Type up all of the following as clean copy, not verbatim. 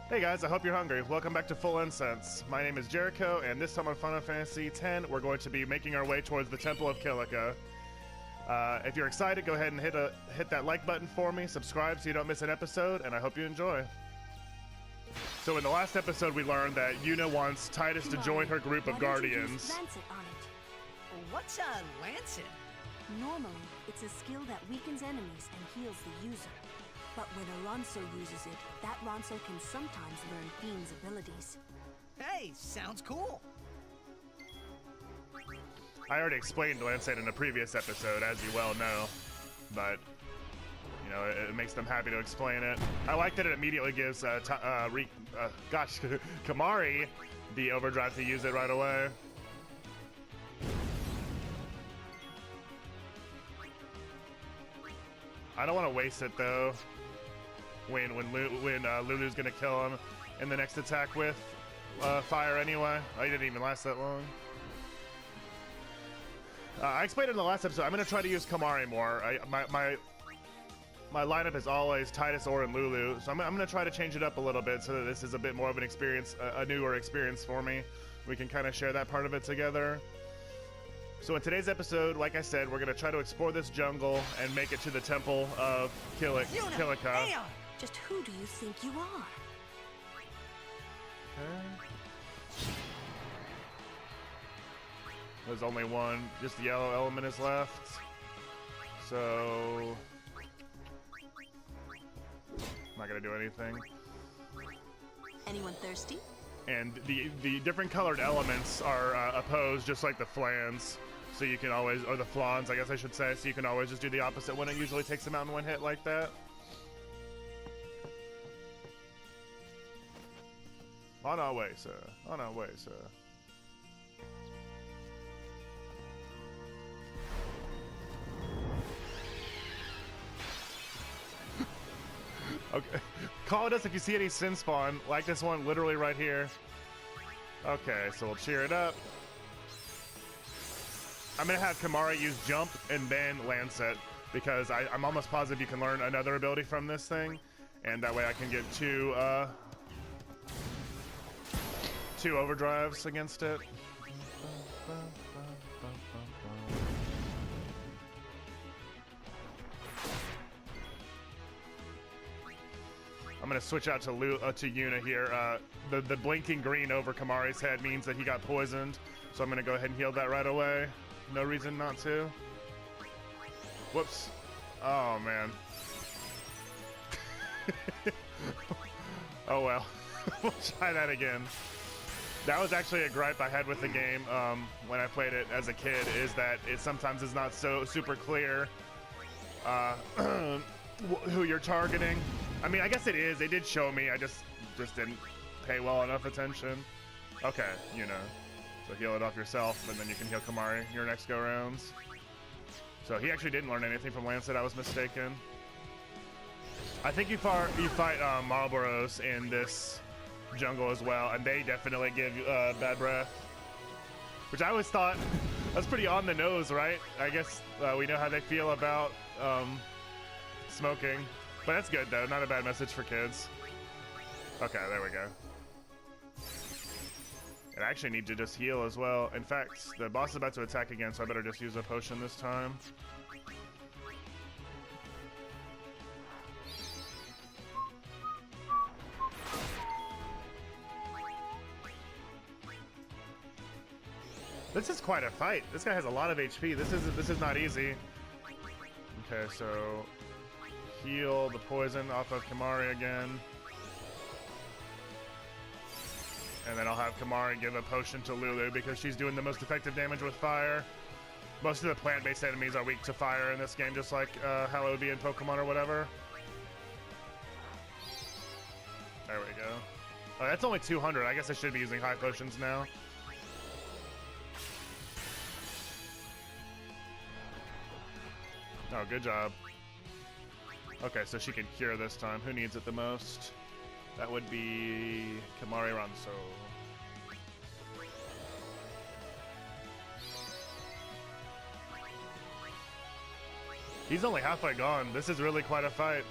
Hey guys, I hope you're hungry. Welcome back to Full Incense. My name is Jericho, and this time on Final Fantasy X, we're going to be making our way towards the Temple of Kilika. If you're excited, go ahead and hit that like button for me, subscribe so you don't miss an episode, and I hope you enjoy. So in the last episode, we learned that Yuna wants Titus to join her group of guardians. Lancet on it. What's a lancet? Normally, it's a skill that weakens enemies and heals the user. But when a Ronso uses it, that Ronso can sometimes learn Fiend's abilities. Hey, sounds cool. I already explained Lancet in a previous episode, as you well know, but you know, it makes them happy to explain it. I like that it immediately gives Kamari the overdrive to use it right away. I don't want to waste it though. When Lulu's gonna kill him in the next attack with fire anyway. Oh, he didn't even last that long. I explained in the last episode, I'm gonna try to use Kamari more. My lineup is always Titus, Or, and Lulu, so I'm gonna try to change it up a little bit so that this is a bit more of an experience, a newer experience for me. We can kind of share that part of it together. So in today's episode, like I said, we're gonna try to explore this jungle and make it to the Temple of Kilika. Just who do you think you are? Okay. There's only one, just the yellow element is left. So I'm not gonna do anything. Anyone thirsty? And the different colored elements are opposed, just like the flans. So you can always, or the flans, I guess I should say, so you can always just do the opposite when it usually takes them out in one hit like that. On our way, sir. On our way, sir. Okay. Call us if you see any Sinspawn, like this one literally right here. Okay, so we'll cheer it up. I'm gonna have Kamari use jump and then Lancet, because I'm almost positive you can learn another ability from this thing, and that way I can get two overdrives against it. I'm gonna switch out to Yuna here. The blinking green over Kamari's head means that he got poisoned, so I'm gonna go ahead and heal that right away. No reason not to. Whoops. Oh man. Oh well. We'll try that again. That was actually a gripe I had with the game when I played it as a kid, is that it sometimes is not so super clear who you're targeting. I mean, I guess it is. They did show me. I just didn't pay well enough attention. Okay, you know. So heal it off yourself, and then you can heal Kamari your next go rounds. So he actually didn't learn anything from Lancet. I was mistaken. I think you fight Marlboros in this jungle as well, and they definitely give bad breath, which I always thought that's pretty on the nose, right? I guess we know how they feel about smoking, but that's good though. Not a bad message for kids. Okay, there we go. And I actually need to just heal as well. In fact, the boss is about to attack again, so I better just use a potion this time. This is quite a fight. This guy has a lot of HP. This is not easy. Okay, so heal the poison off of Kamari again. And then I'll have Kamari give a potion to Lulu because she's doing the most effective damage with fire. Most of the plant-based enemies are weak to fire in this game, just like how it would be in Pokemon or whatever. There we go. Oh, that's only 200. I guess I should be using high potions now. Oh, good job. Okay, so she can cure this time. Who needs it the most? That would be Kamari Ronso. He's only halfway gone. This is really quite a fight.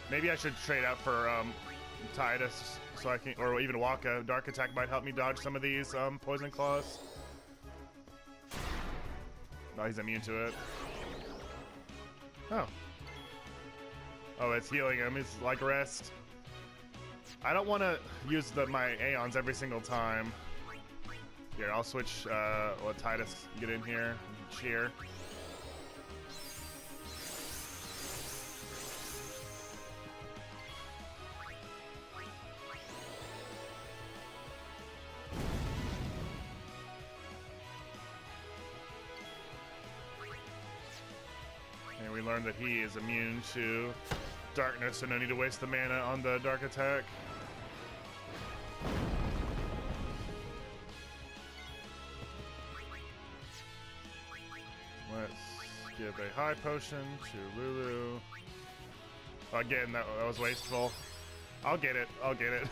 Maybe I should trade out for Tidus so I can, or even Waka. Dark Attack might help me dodge some of these Poison Claws. No, he's immune to it. Oh. Oh, it's healing him. It's like rest. I don't want to use my Aeons every single time. Here, I'll switch, let Tidus get in here and cheer. And we learned that he is immune to darkness, so no need to waste the mana on the Dark Attack. Let's give a high potion to Lulu. Again, that was wasteful. I'll get it. I'll get it.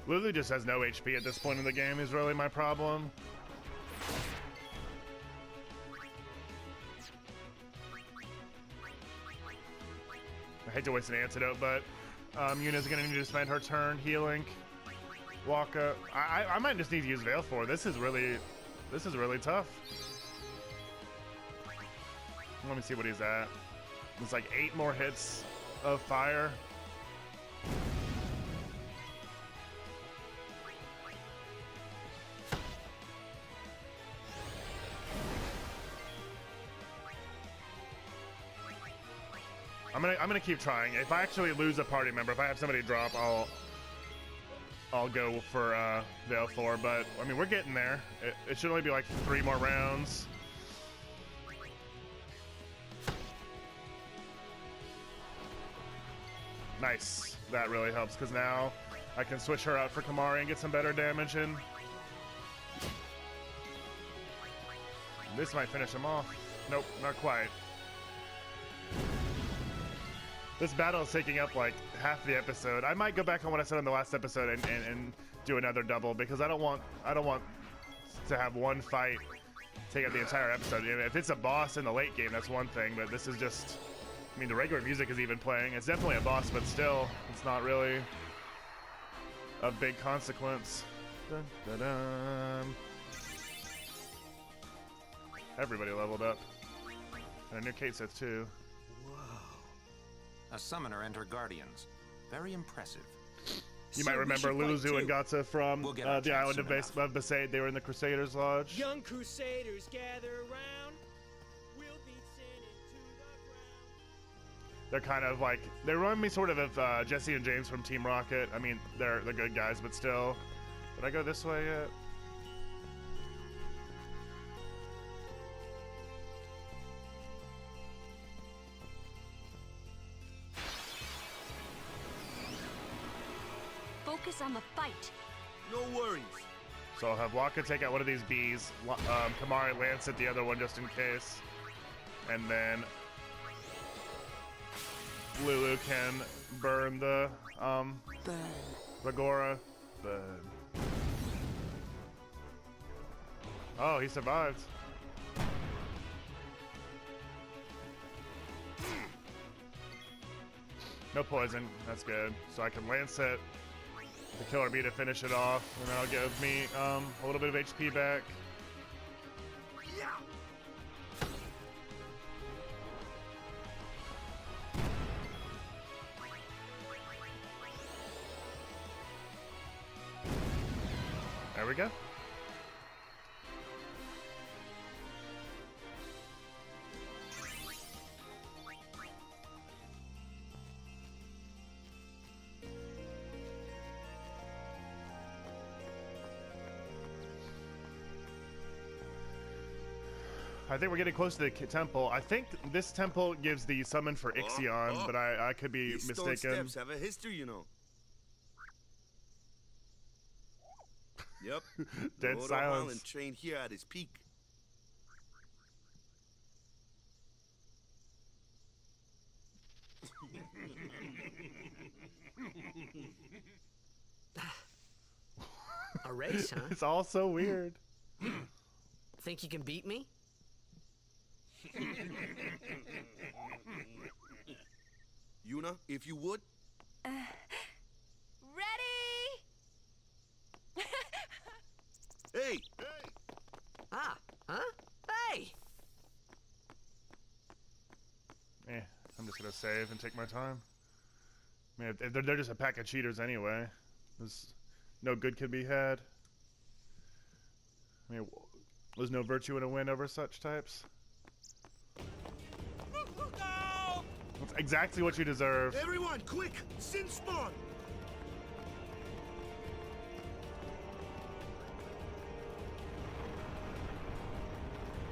Lulu just has no HP at this point in the game is really my problem. I hate to waste an antidote, but Yuna's gonna need to spend her turn healing. Waka, I might just need to use Veil for this is really tough. Let me see what he's at. It's like 8 more hits of fire. I'm gonna keep trying. If I actually lose a party member, if I have somebody drop, I'll go for Veil 4. But I mean, we're getting there. It should only be like 3 more rounds. Nice. That really helps because now I can switch her out for Kamari and get some better damage in. This might finish him off. Nope, not quite. This battle is taking up like half the episode. I might go back on what I said in the last episode and do another double because I don't want to have one fight take up the entire episode. If it's a boss in the late game, that's one thing, but this is just, I mean, the regular music is even playing. It's definitely a boss, but still, it's not really a big consequence. Dun, dun, dun. Everybody leveled up. And a new Kate says too. A summoner and her guardians. Very impressive. You might remember Luluzu and Gatsa from the island of Besaid. They were in the Crusaders Lodge. Young Crusaders gather around. We'll beat sin into the ground. They're kind of like, they remind me sort of Jesse and James from Team Rocket. I mean, they're good guys, but still. Did I go this way yet? Focus on the fight. No worries. So I'll have Waka take out one of these bees. Kamari lance at the other one just in case. And then Lulu can burn the Ragora. Oh, he survived. No poison. That's good. So I can lance it. The killer bee to finish it off, and that'll give me a little bit of HP back. There we go. I think we're getting close to the temple. I think this temple gives the summon for Ixion, but I could be These mistaken. stone steps have a history, you know. Yep. Dead Lord silence. Holland trained here at his peak. A race, huh? It's all so weird. Think you can beat me? Yuna, if you would. Ready? Hey! Ah, huh? Hey! I'm just gonna save and take my time. I mean, if they're just a pack of cheaters anyway. No good can be had. I mean, there's no virtue in a win over such types. That's exactly what you deserve. Everyone, quick! Sinspawn!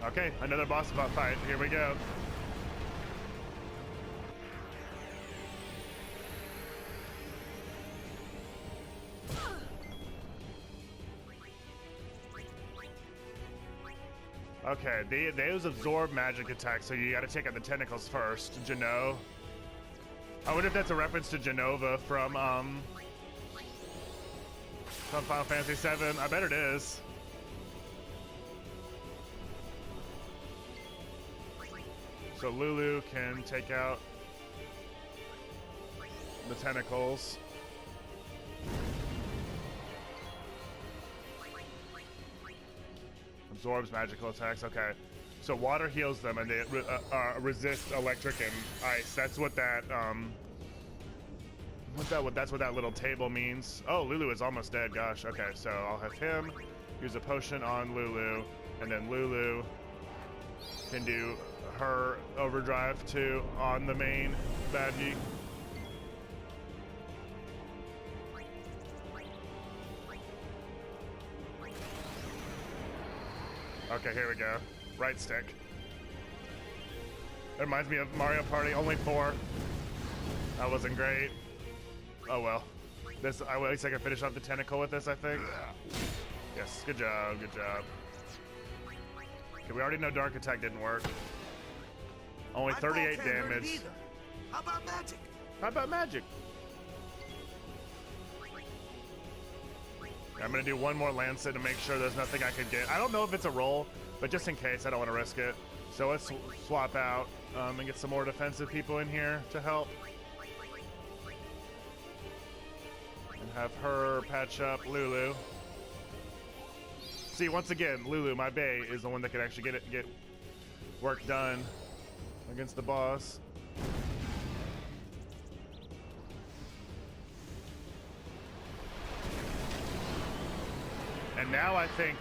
Okay, another boss fight. Here we go. Okay, those absorb magic attacks, so you gotta take out the tentacles first. Geno. I wonder if that's a reference to Genova from Final Fantasy VII. I bet it is. So Lulu can take out the tentacles. Absorbs magical attacks. Okay, so water heals them, and they resist electric and ice. That's what that that's what that little table means. Oh, Lulu is almost dead. Gosh. Okay, so I'll have him use a potion on Lulu, and then Lulu can do her overdrive too on the main badgie. Okay, here we go. Right stick. It reminds me of Mario Party, only 4. That wasn't great. Oh well. At least I can finish off the tentacle with this, I think. Yes, good job, good job. Okay, we already know Dark Attack didn't work. Only 38 damage. How about magic? How about magic? I'm gonna do one more Lancet to make sure there's nothing I could get. I don't know if it's a roll, but just in case, I don't want to risk it. So let's swap out and get some more defensive people in here to help. And have her patch up Lulu. See, once again, Lulu, my bae, is the one that can actually get work done against the boss. And now I think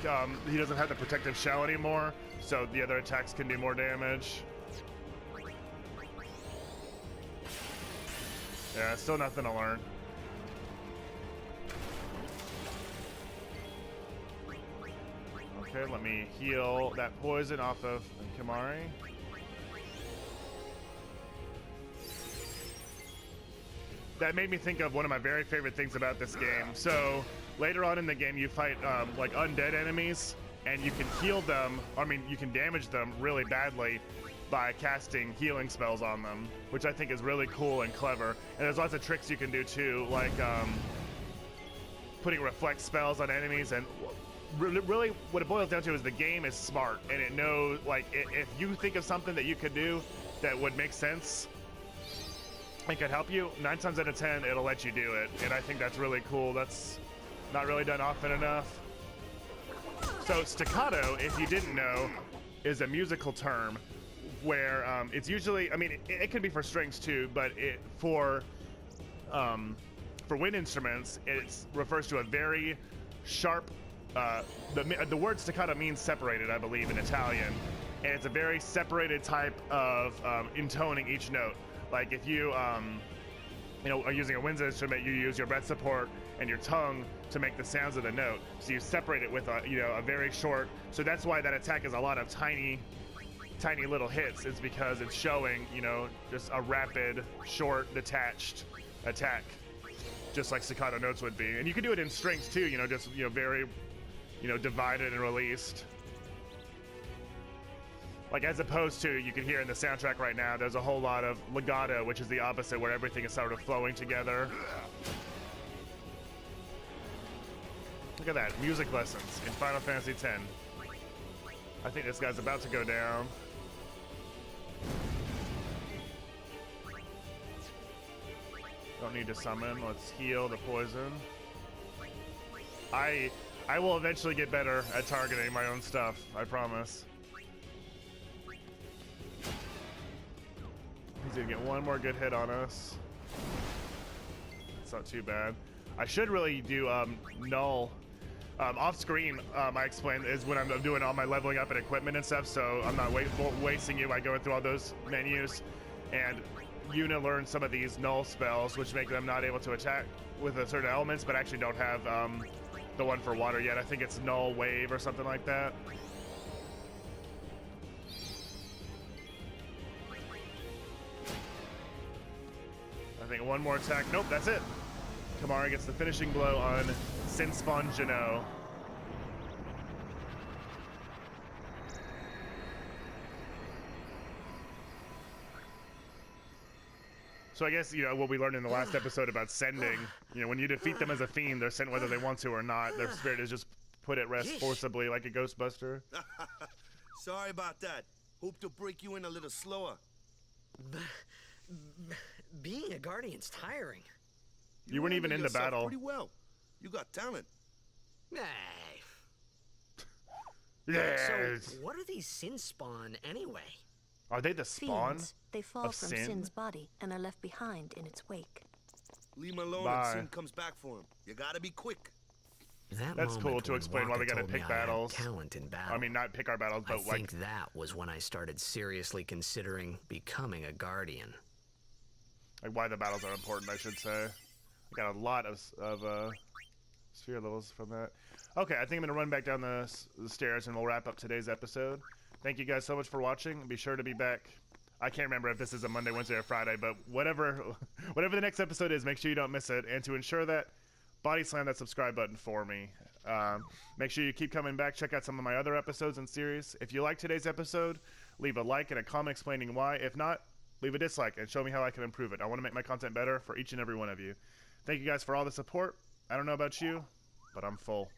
he doesn't have the protective shell anymore, so the other attacks can do more damage. Yeah, still nothing to learn. Okay, let me heal that poison off of Kimari. That made me think of one of my very favorite things about this game. So later on in the game, you fight like undead enemies, and you can heal them. I mean, you can damage them really badly by casting healing spells on them, which I think is really cool and clever. And there's lots of tricks you can do too, like putting reflect spells on enemies. And really, what it boils down to is the game is smart, and it knows, like, if you think of something that you could do that would make sense, it could help you, 9 times out of 10, it'll let you do it. And I think that's really cool. That's not really done often enough. So staccato, if you didn't know, is a musical term where it's usually, I mean, it can be for strings too, but for wind instruments, it refers to a very sharp, the word staccato means separated, I believe, in Italian. And it's a very separated type of intoning each note. Like if you, are using a wind instrument, you use your breath support and your tongue to make the sounds of the note. So you separate it with a very short. So that's why that attack is a lot of tiny little hits. It's because it's showing, just a rapid, short, detached attack, just like staccato notes would be. And you can do it in strings too. Just very you know, divided and released. Like, as opposed to, you can hear in the soundtrack right now, there's a whole lot of legato, which is the opposite, where everything is sort of flowing together. Look at that, music lessons in Final Fantasy X. I think this guy's about to go down. Don't need to summon. Let's heal the poison. I will eventually get better at targeting my own stuff. I promise. He's gonna get one more good hit on us. It's not too bad. I should really do null. Off screen, I explained, is when I'm doing all my leveling up and equipment and stuff, so I'm not wasting you by going through all those menus. And Yuna learned some of these null spells, which make them not able to attack with certain elements, but actually don't have the one for water yet. I think it's null wave or something like that. I think one more attack. Nope, that's it. Kamari gets the finishing blow on Sinspawn Jano. So I guess, you know, what we learned in the last episode about sending, you know, when you defeat them as a fiend, they're sent whether they want to or not. Their spirit is just put at rest forcibly like a Ghostbuster. Sorry about that. Hope to break you in a little slower. Being a guardian's tiring. You weren't even in the handle yourself battle. Pretty well. You got talent. Hey. Yes. So, what are these Sinspawn anyway? Are they the spawn? Fiends. They fall of from Sin? Sin's body and are left behind in its wake. Leave him alone Bye. if Sin comes back for him. You gotta be quick. That's cool to explain why we gotta pick battles. Talent in battle. I mean, not pick our battles, but I like, think that was when I started seriously considering becoming a guardian. like why the battles are important, I should say. I got a lot of sphere levels from that. Okay, I think I'm gonna run back down the stairs and we'll wrap up today's episode. Thank you guys so much for watching. Be sure to be back. I can't remember if this is a Monday, Wednesday, or Friday, but whatever the next episode is, make sure you don't miss it. And to ensure that, body slam that subscribe button for me. Make sure you keep coming back. Check out some of my other episodes and series. If you like today's episode, leave a like and a comment explaining why. If not, leave a dislike and show me how I can improve it. I want to make my content better for each and every one of you. Thank you guys for all the support. I don't know about you, but I'm full.